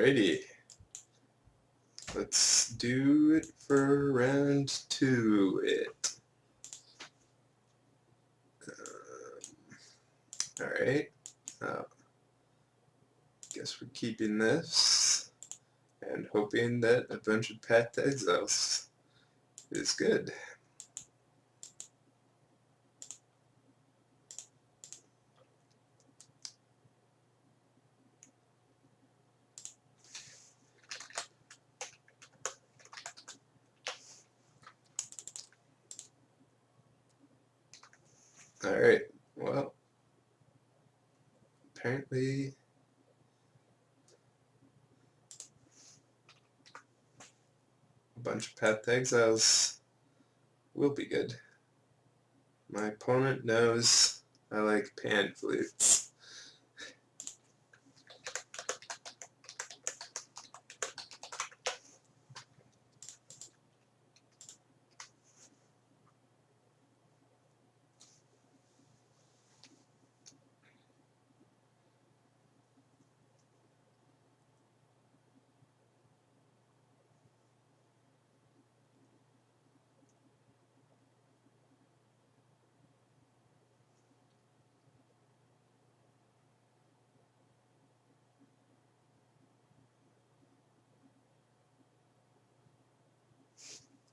Alrighty. Let's do it for round 2. Alright. Guess we're keeping this and hoping that a bunch of Path to Exiles is good. Alright, well, apparently a bunch of Path to Exiles will be good. My opponent knows I like pan flutes.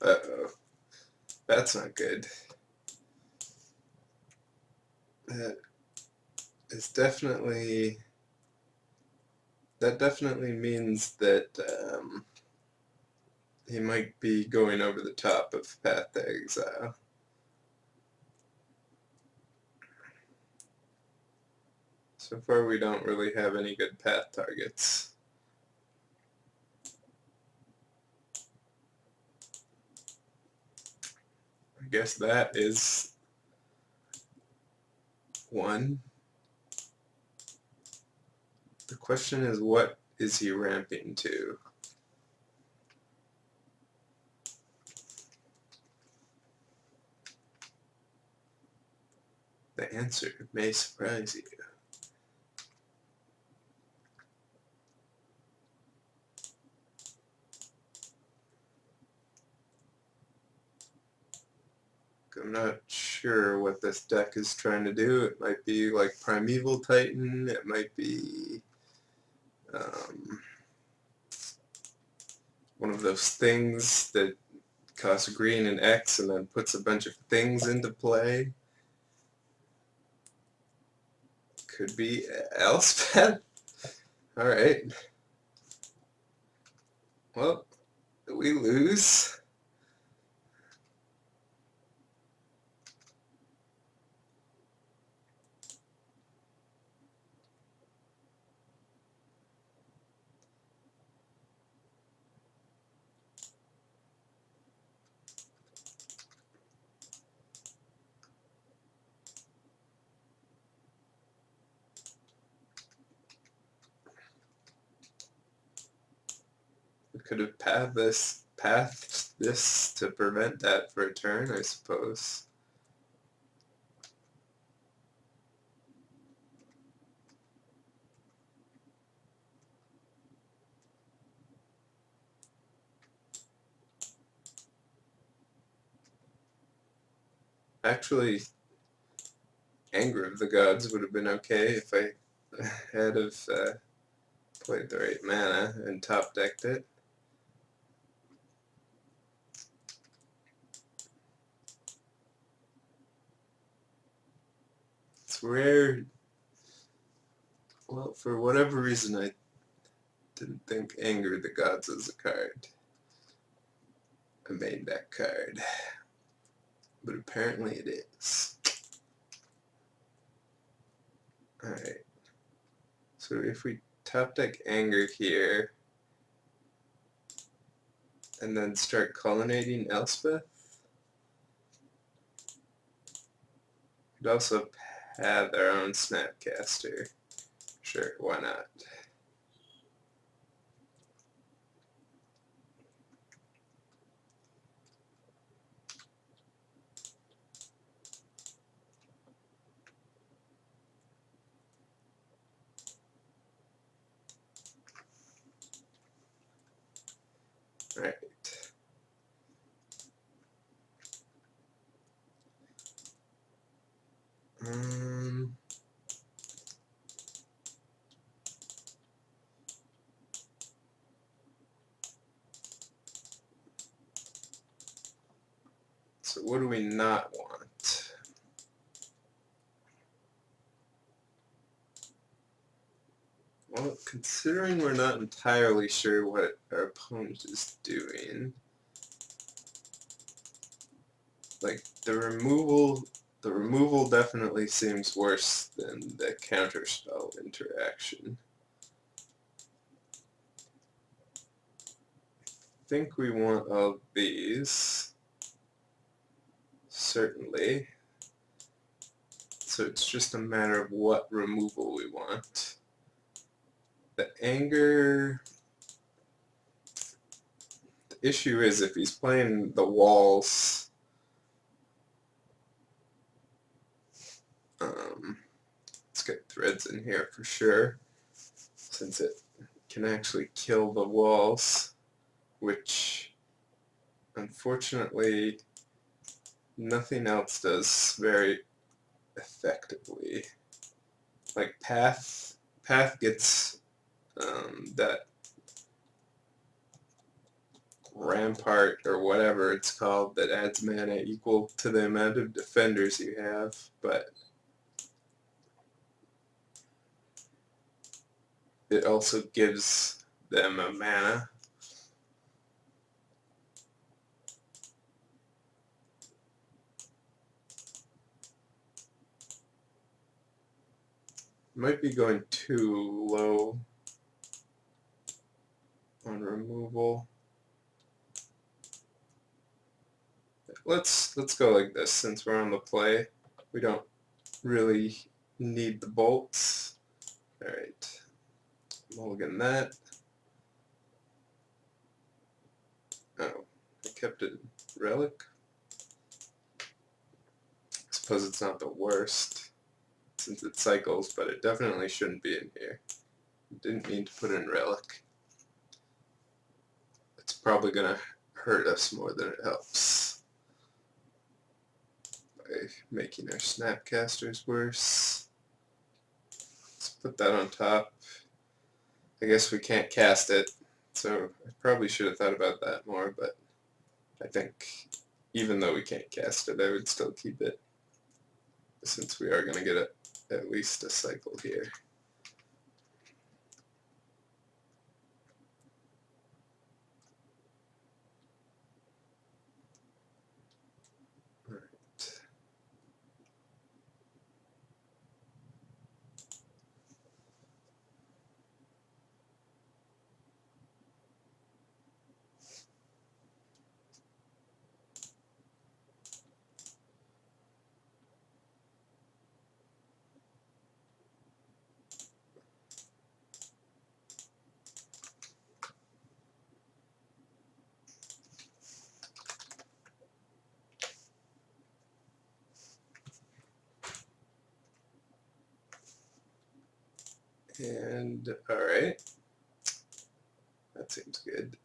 Uh-oh. That's not good. That definitely means that he might be going over the top of Path to Exile. So far we don't really have any good path targets. I guess that is one. The question is, what is he ramping to? The answer may surprise you. I'm not sure what this deck is trying to do. It might be like Primeval Titan, it might be one of those things that costs green and X and then puts a bunch of things into play. Could be Elspeth. Alright. Well, we lose. We could have pathed this to prevent that for a turn, I suppose. Actually, Anger of the Gods would have been okay if I had have played the right mana and top decked it. It's rare. Well, for whatever reason, I didn't think Anger of the Gods was a card. A main deck card. But apparently it is. Alright. So if we top deck Anger here, and then start cullinating Elspeth, we'd also have our own Snapcaster. Sure, why not? Alright. So what do we not want? Well, considering we're not entirely sure what our opponent is doing, like the removal definitely seems worse than the counterspell interaction. I think we want all these, certainly. So it's just a matter of what removal we want. The anger, the issue is if he's playing the walls, let's get threads in here for sure, since it can actually kill the walls, which unfortunately nothing else does very effectively. Like Path gets that Rampart or whatever it's called that adds mana equal to the amount of defenders you have, but it also gives them a mana. Might be going too low on removal. Let's go like this since we're on the play. We don't really need the bolts. Alright. Mulligan that. Oh, I kept it relic. I suppose it's not the worst since it cycles, but it definitely shouldn't be in here. Didn't mean to put in relic. It's probably gonna hurt us more than it helps by making our snapcasters worse. Let's put that on top. I guess we can't cast it, so I probably should have thought about that more, but I think even though we can't cast it, I would still keep it, since we are going to get at least a cycle here. And, alright, that seems good.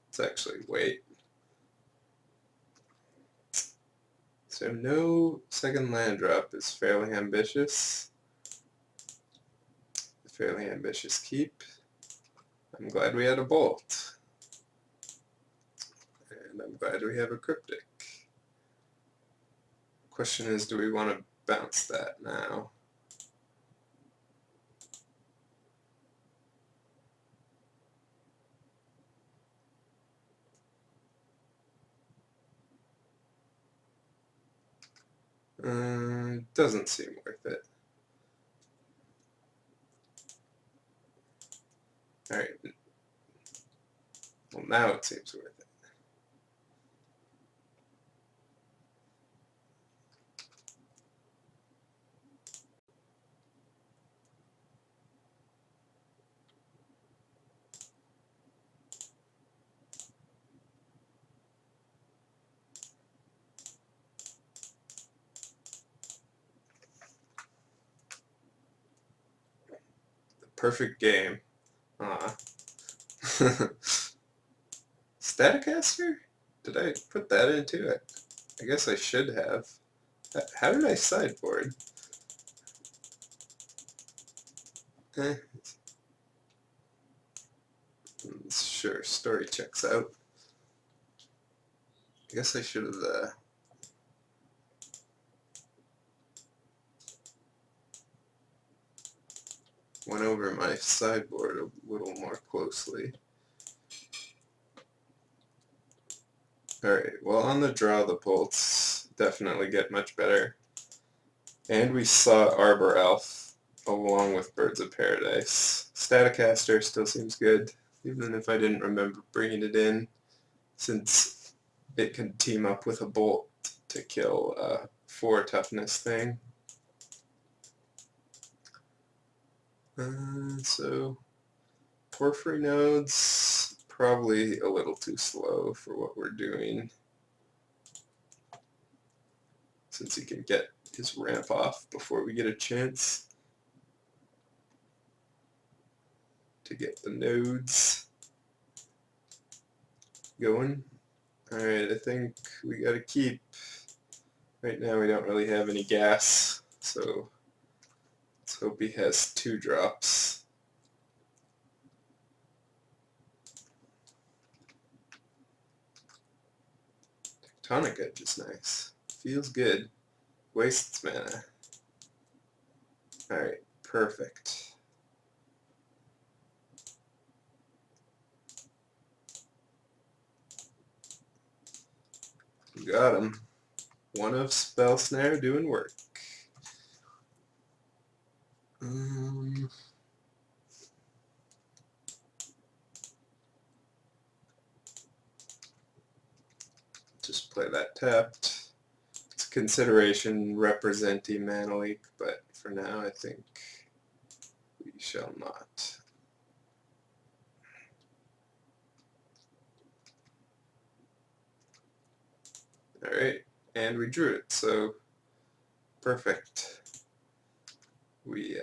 Let's actually wait. So no second land drop is fairly ambitious. Fairly ambitious keep. I'm glad we had a bolt. And I'm glad we have a cryptic. Question is, do we want to bounce that now? Doesn't seem worth it. Alright. Well, now it seems worth it. perfect game. Staticaster? Did I put that into it? I guess I should have. How did I sideboard? Sure, story checks out. I guess I should have went over my sideboard a little more closely. Alright, well on the draw the bolts definitely get much better. And we saw Arbor Elf along with Birds of Paradise. Staticaster still seems good, even if I didn't remember bringing it in, since it can team up with a bolt to kill a 4 toughness thing. So Porphyry nodes, probably a little too slow for what we're doing, since he can get his ramp off before we get a chance to get the nodes going. Alright, I think we gotta keep. Right now we don't really have any gas, so let's hope he has 2 drops. Tectonic Edge is nice. Feels good. Wastes mana. Alright, perfect. Got him. One of Spell Snare doing work. Just play that tapped. It's a consideration representing Mana Leak, but for now I think we shall not. Alright, and we drew it, so perfect. We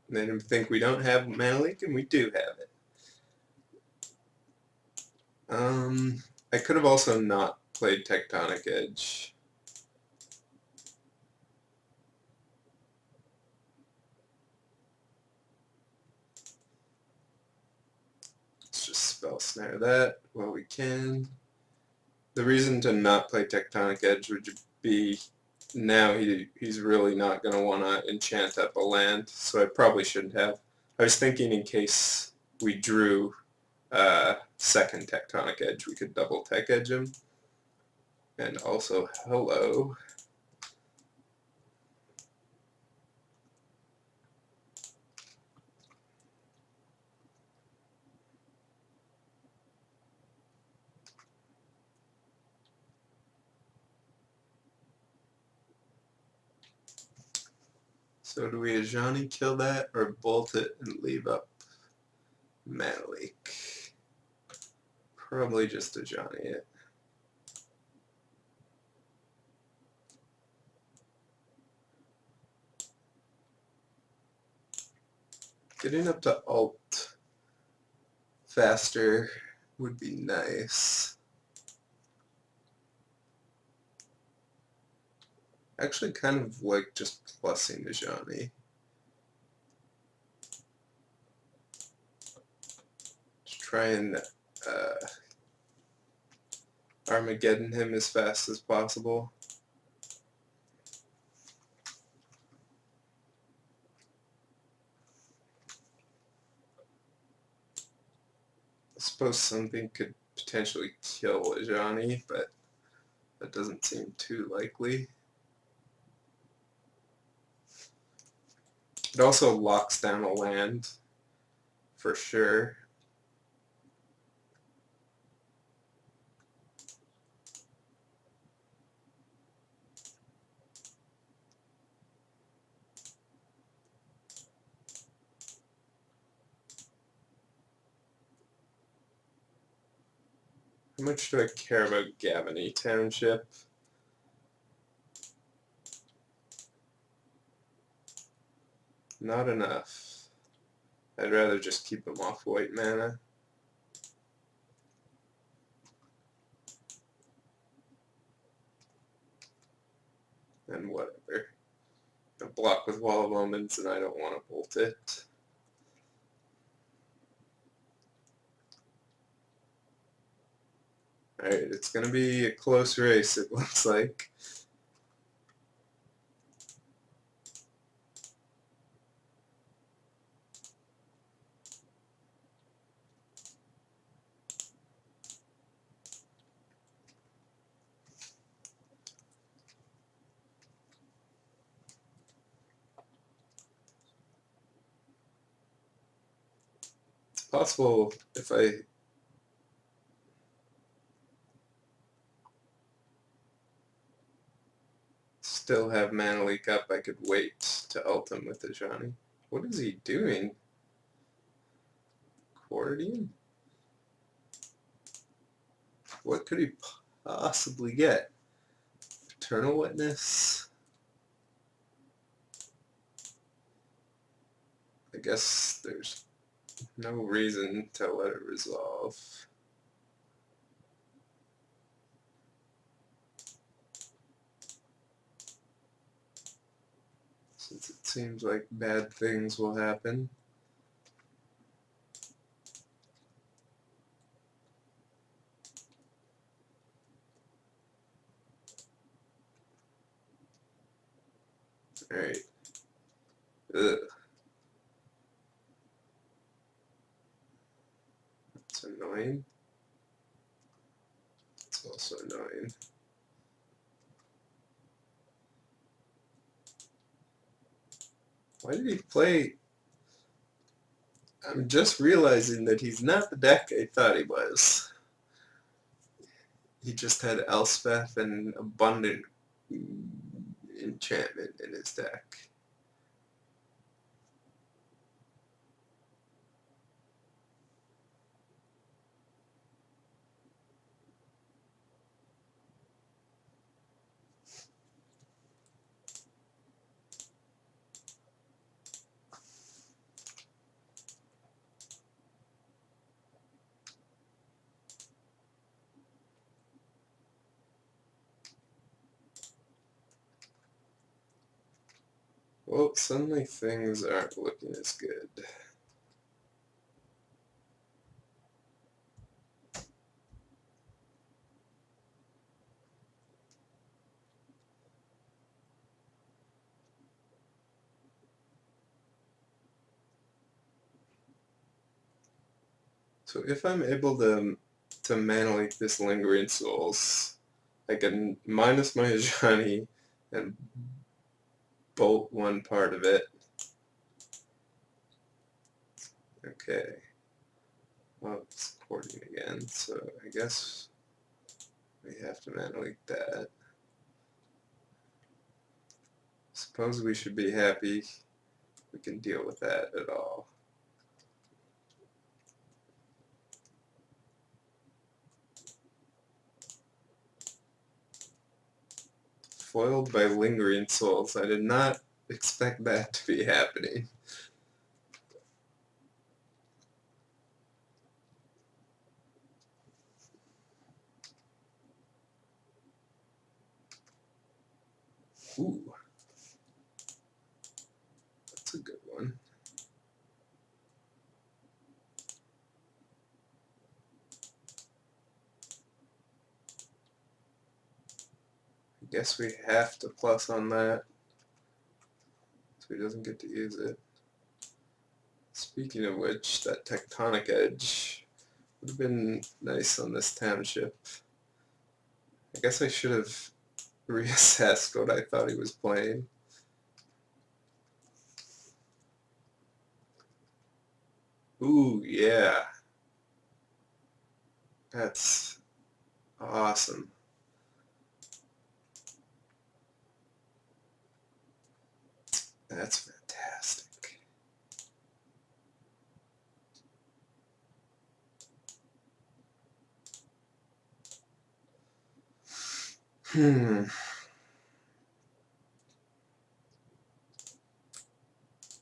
made him think we don't have Mana Leak, and we do have it. I could have also not played Tectonic Edge. Let's just Spell Snare that while we can. The reason to not play Tectonic Edge would be now he's really not going to want to enchant up a land, so I probably shouldn't have. I was thinking in case we drew second Tectonic Edge, we could double Tech Edge him. And also, hello. So do we Ajani kill that, or bolt it and leave up Mana Leak? Probably just Ajani it. Getting up to alt faster would be nice. Actually kind of like just plussing Ajani. Just try and Armageddon him as fast as possible. I suppose something could potentially kill Ajani, but that doesn't seem too likely. It also locks down a land, for sure. How much do I care about Gavany Township? Not enough. I'd rather just keep him off white mana. And whatever. A block with Wall of Omens, and I don't want to bolt it. Alright, it's going to be a close race, it looks like. It's possible if I still have Mana Leak up, I could wait to ult him with the Johnny. What is he doing? Accordion? What could he possibly get? Eternal Witness? I guess there's no reason to let it resolve. Since it seems like bad things will happen. Alright. Ugh. That's annoying. It's also annoying. Why did he play? I'm just realizing that he's not the deck I thought he was. He just had Elspeth and Abundant Enchantment in his deck. Well, suddenly things aren't looking as good. So if I'm able to Mana Leak this Lingering Souls, I can minus my Ajani and bolt one part of it. Okay. Well, it's Accordion again, so I guess we have to Mana Leak that. Suppose we should be happy we can deal with that at all. Foiled by Lingering Souls. I did not expect that to be happening. Ooh. That's a good one. I guess we have to plus on that so he doesn't get to use it. Speaking of which, that Tectonic Edge would have been nice on this township. I guess I should have reassessed what I thought he was playing. Ooh, yeah. That's awesome. That's fantastic.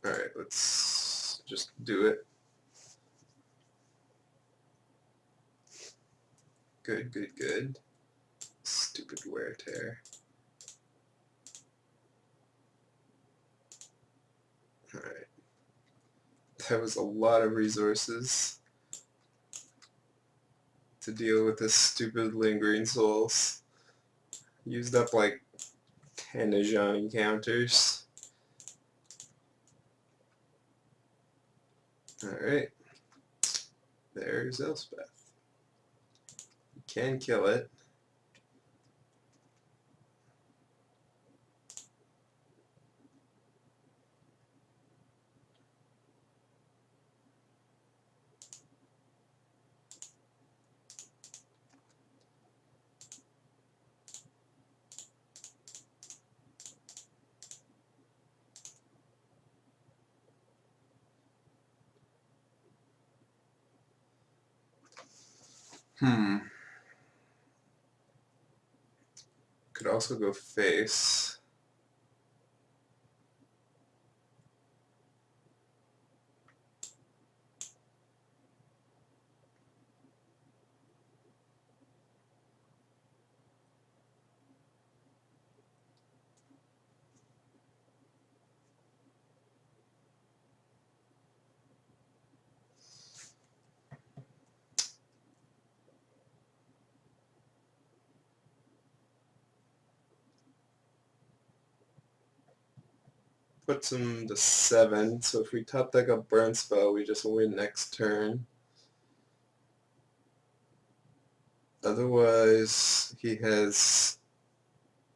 Alright, Good, good, good. Stupid wear tear. Alright. That was a lot of resources to deal with this stupid lingering souls. Used up like 10 Ajani counters. Alright. There's Elspeth. You can kill it. Could also go face. Puts him to 7, so if we top deck a burn spell, we just win next turn. Otherwise, he has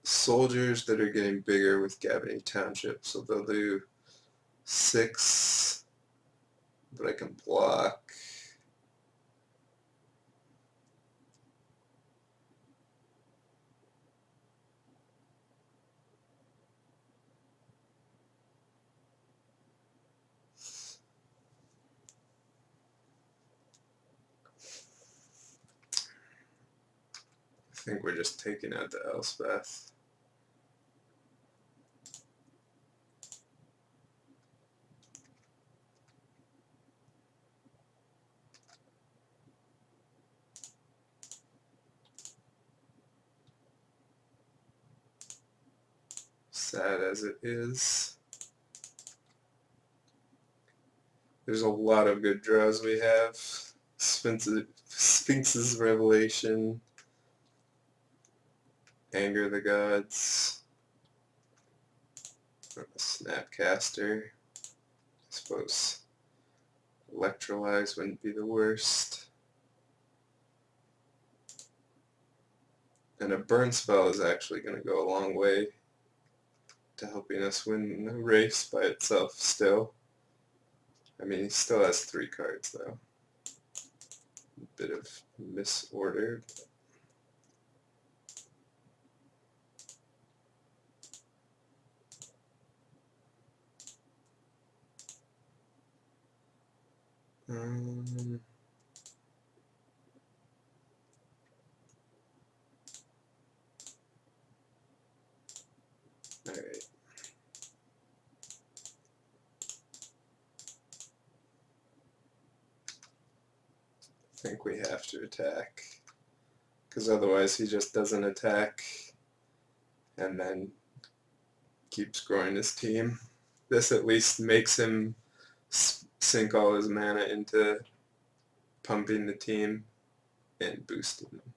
soldiers that are getting bigger with Gabony Township, so they'll do 6, but I can block. I think we're just taking out the Elspeth. Sad as it is. There's a lot of good draws we have. Sphinx's Revelation, Anger the Gods, Snapcaster. I suppose Electrolyze wouldn't be the worst. And a burn spell is actually going to go a long way to helping us win the race by itself still. I mean, he still has 3 cards though. A bit of misorder. Alright. I think we have to attack, because otherwise he just doesn't attack and then keeps growing his team. This at least makes him sink all his mana into pumping the team and boosting them.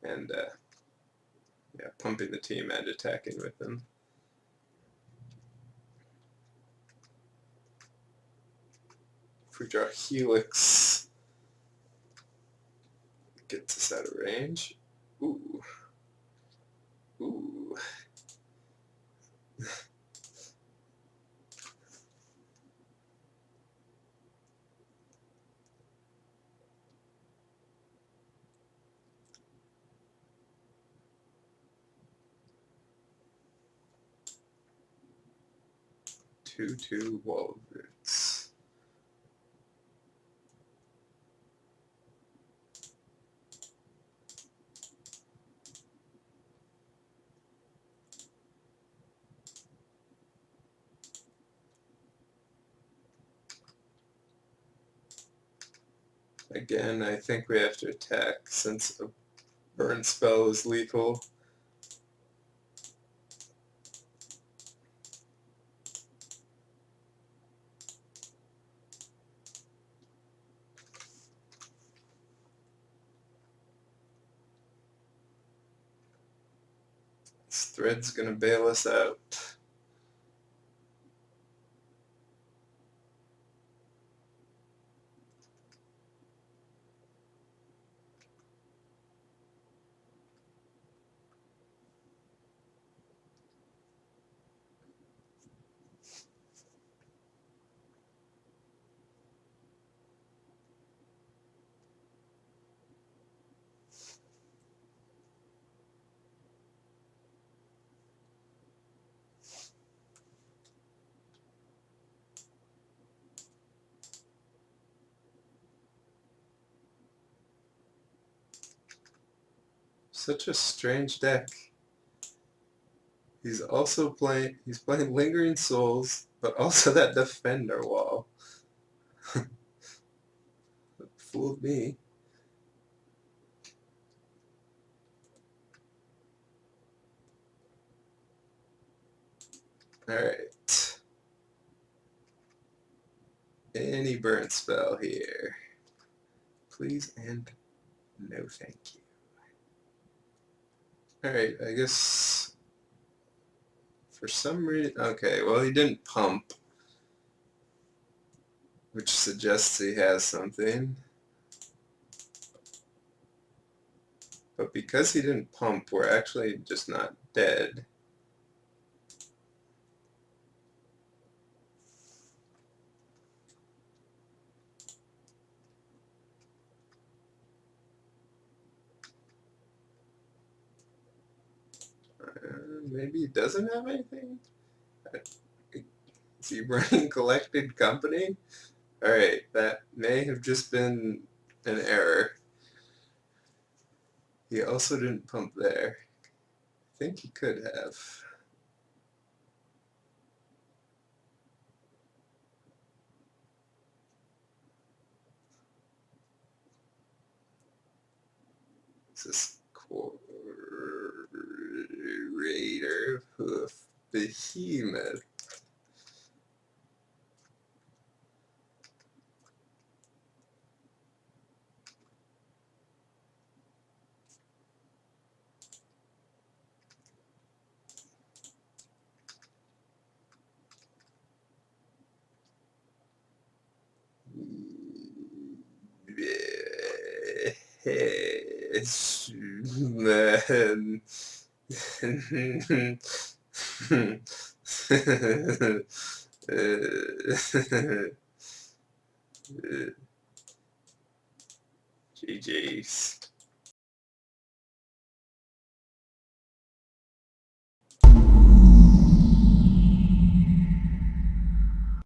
And yeah, pumping the team and attacking with them. If we draw Helix, gets us out of range. Ooh. Ooh. Two wall roots. Again, I think we have to attack since a Burn spell is lethal. This thread's gonna bail us out. Such a strange deck. He's playing Lingering Souls, but also that Defender wall. Fooled me. Alright. Any burn spell here. Please and no thank you. Alright, I guess for some reason... Okay, well he didn't pump, which suggests he has something. But because he didn't pump, we're actually just not dead. Maybe he doesn't have anything? Is he running Collected Company? Alright, that may have just been an error. He also didn't pump there. I think he could have. This is Raider Hoof Behemoth. Man. GG's.